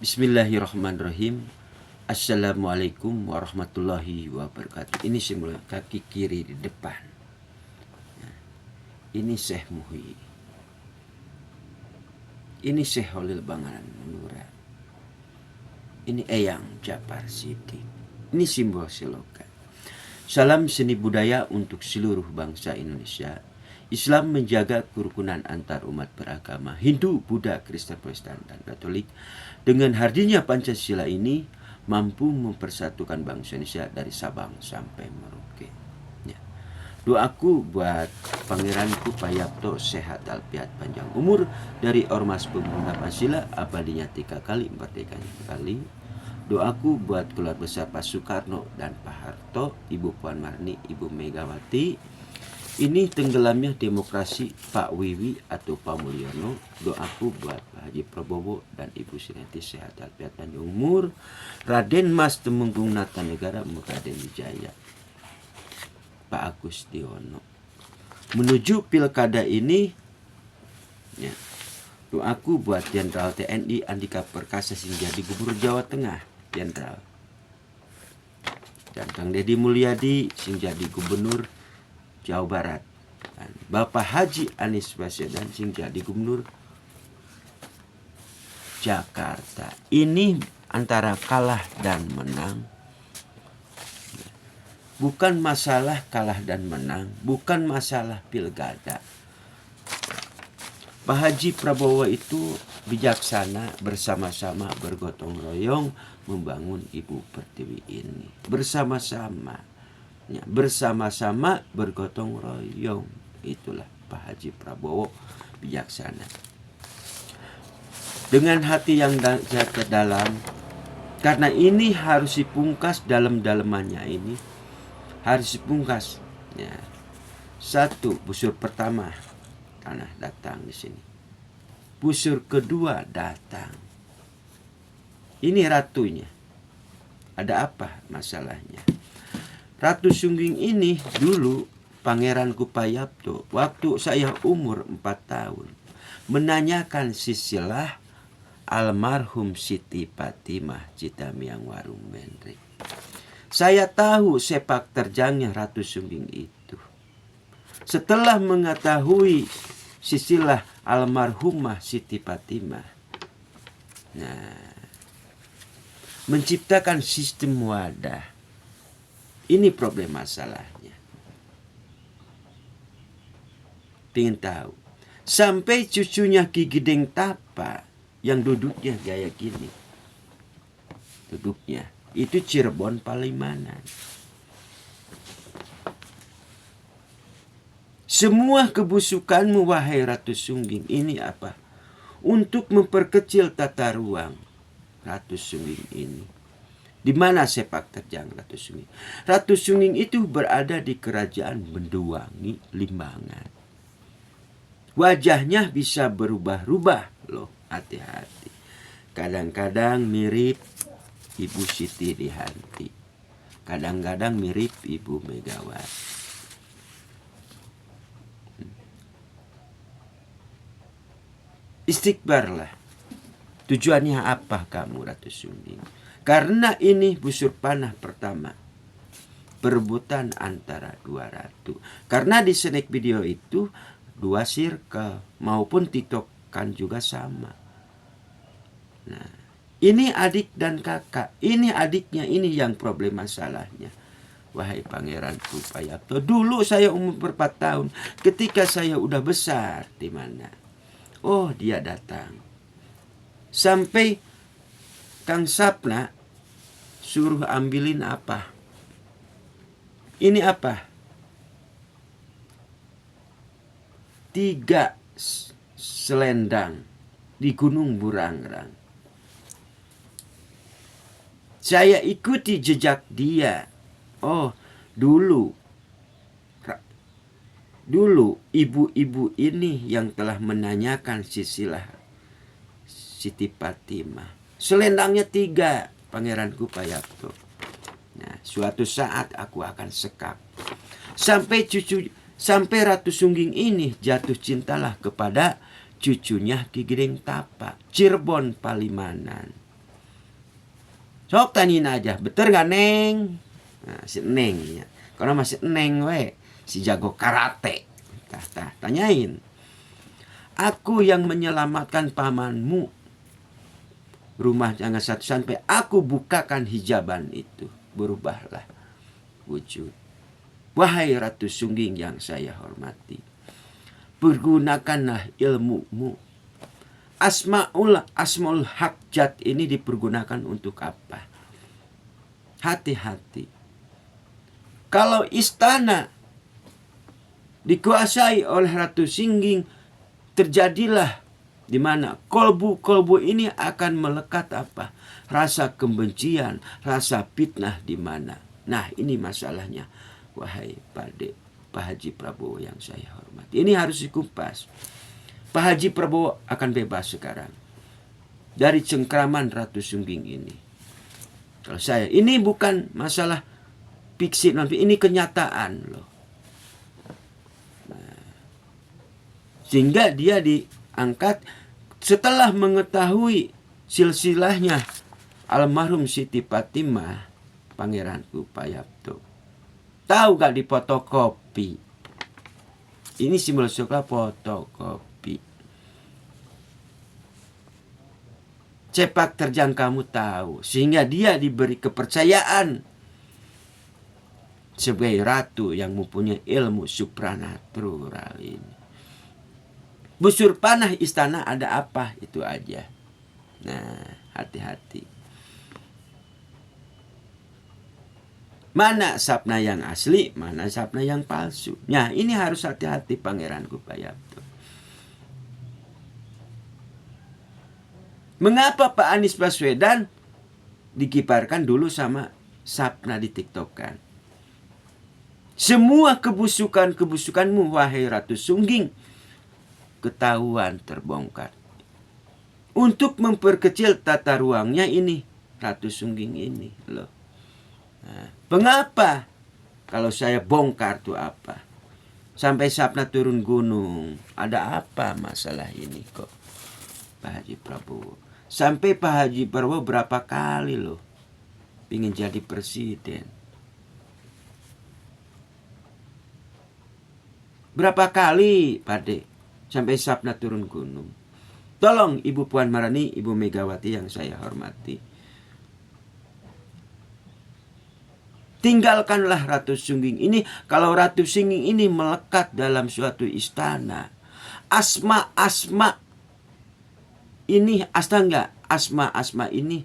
Bismillahirrahmanirrahim. Assalamualaikum warahmatullahi wabarakatuh. Ini semula kaki kiri di depan. Ini Syekh Muhyi. Ini Syekh Holil Bangalan Menura. Ini Eyang Japar Siddiq. Ini simbol Selokan. Salam seni budaya untuk seluruh bangsa Indonesia. Islam menjaga kerukunan antar umat beragama Hindu, Buddha, Kristen, Protestan, dan Katolik. Dengan hadirnya Pancasila ini mampu mempersatukan bangsa Indonesia dari Sabang sampai Merauke. Ya. Doaku buat Pangeranku Payapto sehat alfiat panjang umur dari Ormas Pemuda Pancasila abadinya 3 kali merdekanya sekali. Doaku buat keluarga besar Pak Soekarno dan Pak Harto, Ibu Puan Maharani, Ibu Megawati. Ini tenggelamnya demokrasi Pak Wiwi atau Pak Mulyono. Doaku buat Pak Haji Prabowo dan Ibu Sineti sehat alfiat panjang umur. Raden Mas Temenggung Nata Negara Raden Wijaya. Pak Agus Diono. Menuju pilkada ini, ya, doaku buat Jenderal TNI Andika Perkasa sing jadi Gubernur Jawa Tengah, Jenderal. Dan Kang Deddy Mulyadi sing jadi Gubernur Jawa Barat. Dan Bapak Haji Anies Baswedan sing jadi Gubernur Jakarta. Ini antara kalah dan menang. Bukan masalah kalah dan menang, bukan masalah pilkada. Pak Haji Prabowo itu bijaksana, bersama-sama bergotong royong membangun Ibu Pertiwi ini. Bersama-sama. Ya, bersama-sama bergotong royong. Itulah Pak Haji Prabowo bijaksana. Dengan hati yang dalam, karena ini harus dipungkas dalam-dalamannya ini. Harus dipungkas. Ya. 1, busur pertama tanah datang di sini. Busur kedua datang. Ini ratunya. Ada apa masalahnya? Ratu Sungging ini dulu Pangeranku Payapto waktu saya umur 4 tahun menanyakan silsilah almarhum Siti Fatimah Citamiang Warung Menrik. Saya tahu sepak terjangnya Ratu Sungging itu. Setelah mengetahui silsilah almarhumah Siti Fatimah, nah, menciptakan sistem wadah. Ini problem masalahnya. Pengen tahu. Sampai cucunya Ki Gideng Tapa yang duduknya gaya gini. Duduknya. Itu Cirebon Palimanan. Semua kebusukanmu wahai Ratu Sungging ini apa? Untuk memperkecil tata ruang Ratu Sungging ini. Di mana sepak terjang Ratu Sungging? Ratu Sungging itu berada di kerajaan Benduwangi, Limbangan. Wajahnya bisa berubah-ubah loh, hati-hati. Kadang-kadang mirip Ibu Siti Dihanti. Kadang-kadang mirip Ibu Megawati. Istighbarlah. Tujuannya apa kamu Ratu Sungging? Karena ini busur panah pertama. Perebutan antara 2 ratu. Karena di snack video itu 2 circle. Maupun titokan juga sama. Nah, ini adik dan kakak. Ini adiknya, ini yang problem masalahnya. Wahai Pangeranku Payapto. Dulu saya umur 4 tahun. Ketika saya udah besar. Di mana? Oh, dia datang. Sampai Kang Sapna suruh ambilin apa? Ini apa? 3 selendang di Gunung Burangrang. Saya ikuti jejak dia. Oh, dulu ibu-ibu ini yang telah menanyakan silsilah Siti Fatimah. Selendangnya 3, Pangeranku Payapto. Nah, suatu saat aku akan sekap. Sampai Ratu Sungging ini jatuh cintalah kepada cucunya Ki Gideng Tapa, Cirebon Palimanan. Sok tanyain aja, bener gak Neng? Nah, si Neng ya. Karena masih Neng we, si jago karate. Tanyain. Aku yang menyelamatkan pamanmu. Rumah jangan satu sampai aku bukakan hijaban itu. Berubahlah wujud. Wahai Ratu Sungging yang saya hormati. Pergunakanlah ilmumu. Asmaul Hakjat ini dipergunakan untuk apa? Hati-hati. Kalau istana dikuasai oleh Ratu Sungging, terjadilah di mana kolbu-kolbu ini akan melekat apa? Rasa kebencian, rasa fitnah di mana. Nah, ini masalahnya. Wahai Pak Haji Prabowo yang saya hormati. Ini harus dikupas. Pak Haji Prabowo akan bebas sekarang dari cengkraman Ratu Sungging ini. Kalau saya, ini bukan masalah fiksi, ini kenyataan loh. Nah, sehingga dia diangkat setelah mengetahui silsilahnya almarhum Siti Fatimah, Pangeranku Payapto. Tahu gak di fotokopi? Ini simbol suka fotokopi. Sepak terjang kamu tahu. Sehingga dia diberi kepercayaan sebagai ratu yang mempunyai ilmu supranatural ini. Busur panah istana ada apa? Itu aja. Nah, hati-hati. Mana sapna yang asli, mana sapna yang palsu. Nah, ini harus hati-hati Pangeranku Payapto. Mengapa Pak Anies Baswedan dikibarkan dulu sama sapna di TikTok kan? Semua kebusukanmu wahai Ratu Sungging ketahuan terbongkar. Untuk memperkecil tata ruangnya ini Ratu Sungging ini loh. Nah, mengapa kalau saya bongkar tuh apa? Sampai sapna turun gunung. Ada apa masalah ini kok Pak Haji Prabowo? Sampai Pak Haji Prabowo berapa kali loh ingin jadi presiden. Berapa kali Pak De sampai sapna turun gunung. Tolong Ibu Puan Maharani, Ibu Megawati yang saya hormati. Tinggalkanlah Ratu Sungging ini. Kalau Ratu Sungging ini melekat dalam suatu istana, asma-asma ini asma ini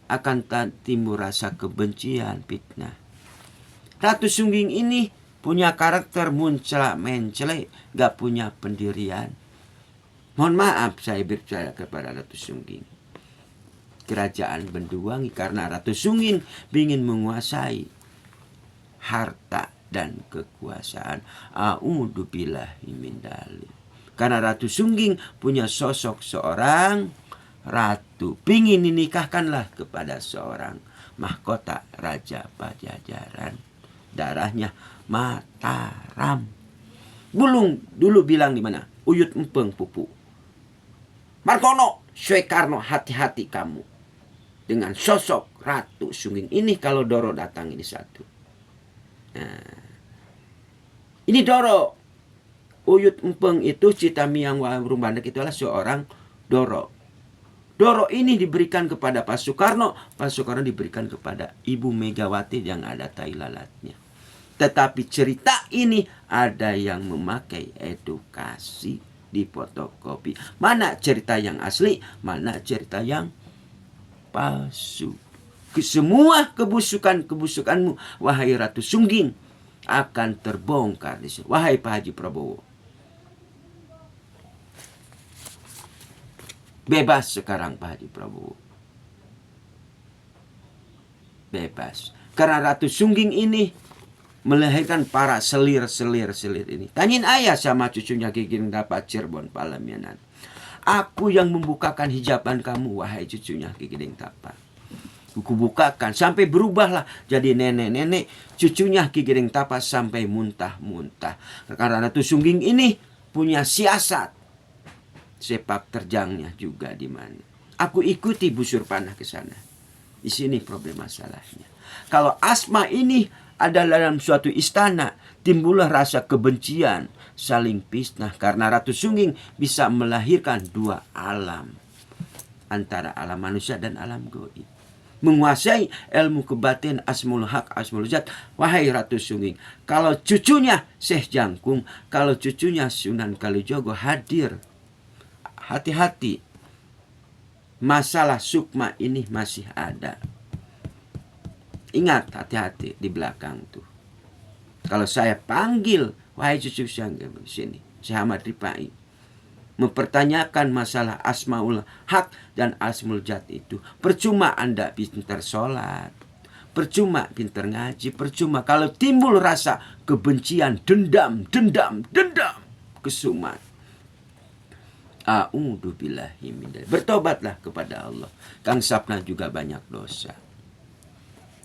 akan timbul rasa kebencian, fitnah. Ratu Sungging ini punya karakter mencela-mencele, gak punya pendirian. Mohon maaf saya berbicara kepada Ratu Sungging. Kerajaan Bendungangi karena Ratu Sungging ingin menguasai harta dan kekuasaan. A'udzubillahi min dzalik. Karena Ratu Sungging punya sosok seorang ratu. Pingin dinikahkanlah kepada seorang mahkota Raja Pajajaran. Darahnya Mataram. Bulung dulu bilang di mana? Uyut empeng pupu. Margono, Soekarno, hati-hati kamu dengan sosok Ratu Sungging ini kalau Doro datang ini satu. Nah, ini Doro. Uyut empeng itu Citamiang Warung Bandak itu adalah seorang Doro. Doro ini diberikan kepada Pak Soekarno. Pak Soekarno diberikan kepada Ibu Megawati yang ada tai lalatnya. Tetapi cerita ini ada yang memakai edukasi di fotokopi. Mana cerita yang asli, mana cerita yang palsu. Semua kebusukanmu, wahai Ratu Sungging, akan terbongkar di sini. Wahai Pak Haji Prabowo, bebas sekarang Pak Haji Prabowo. Bebas. Karena Ratu Sungging ini melahirkan para selir ini. Tanyain ayah sama cucunya Giring dapat Cirebon Palamianan. Aku yang membukakan hijaban kamu, wahai cucunya Giring Tapa. Aku bukakan sampai berubahlah jadi nenek-nenek cucunya Giring Tapa sampai muntah-muntah. Karena Ratu Sungging ini punya siasat sepak terjangnya juga di mana. Aku ikuti busur panah ke sana. Di sini problem masalahnya. Kalau asma ini adalah dalam suatu istana, timbullah rasa kebencian, saling fitnah. Karena Ratu Sungging bisa melahirkan dua alam, antara alam manusia dan alam goib. Menguasai ilmu kebatin asmul hak asmul zat. Wahai Ratu Sungging, kalau cucunya Syekh Jangkung, kalau cucunya Sunan Kalijogo hadir, hati-hati, masalah sukma ini masih ada. Ingat, hati-hati di belakang tuh. Kalau saya panggil, wahai cucu Syekh sini, Syekh Ahmad Rifai, mempertanyakan masalah asmaul hak dan asmul zat itu, percuma Anda pintar sholat, percuma pintar ngaji, percuma kalau timbul rasa kebencian, dendam, kesumat. A'udzubillahi min dzalik. Bertobatlah kepada Allah. Kang Sapna juga banyak dosa.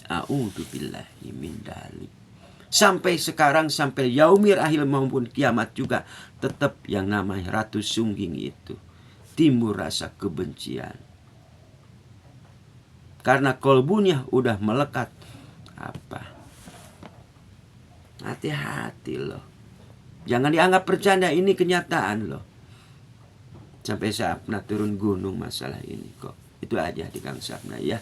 A'udzubillahi min dzalik. Sampai sekarang, sampai yaumil akhir maupun kiamat juga, tetap yang namanya Ratu Sungging itu timbul rasa kebencian. Karena kolbunya udah melekat. Apa? Hati-hati loh. Jangan dianggap bercanda, ini kenyataan loh. Sampai Sapna turun gunung masalah ini kok. Itu aja di Kang Sapna ya.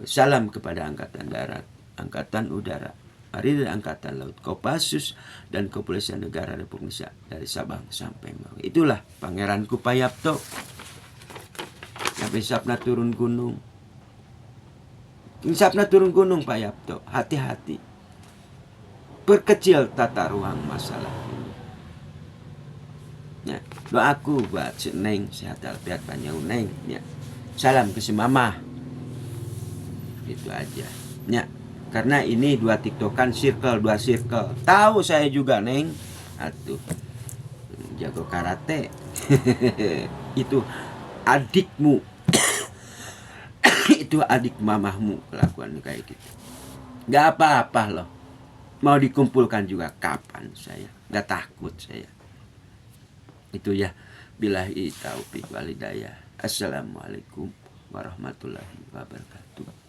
Salam kepada Angkatan Darat, Angkatan Udara, Marinir Angkatan Laut, Kopassus, dan Kepolisian Negara Republik Indonesia dari Sabang sampai Merauke. Itulah Pangeranku Payapto. Sampai Sapna turun gunung. Sapna turun gunung Payapto. Hati-hati. Perkecil tata ruang masalah ini. Ya, doaku buat si Neng sehat walafiat panjang Neng. Ya. Salam ke si Mama. Itu aja. Ya. Karena ini dua tiktokan dua circle. Tahu saya juga Neng. Atuh. Jago karate. Itu adikmu. Itu adik mamahmu kelakuan kayak gitu. Gak apa-apa loh. Mau dikumpulkan juga kapan saya. Gak takut saya. Itu ya. Billahi taufiq wal hidayah. Assalamualaikum warahmatullahi wabarakatuh.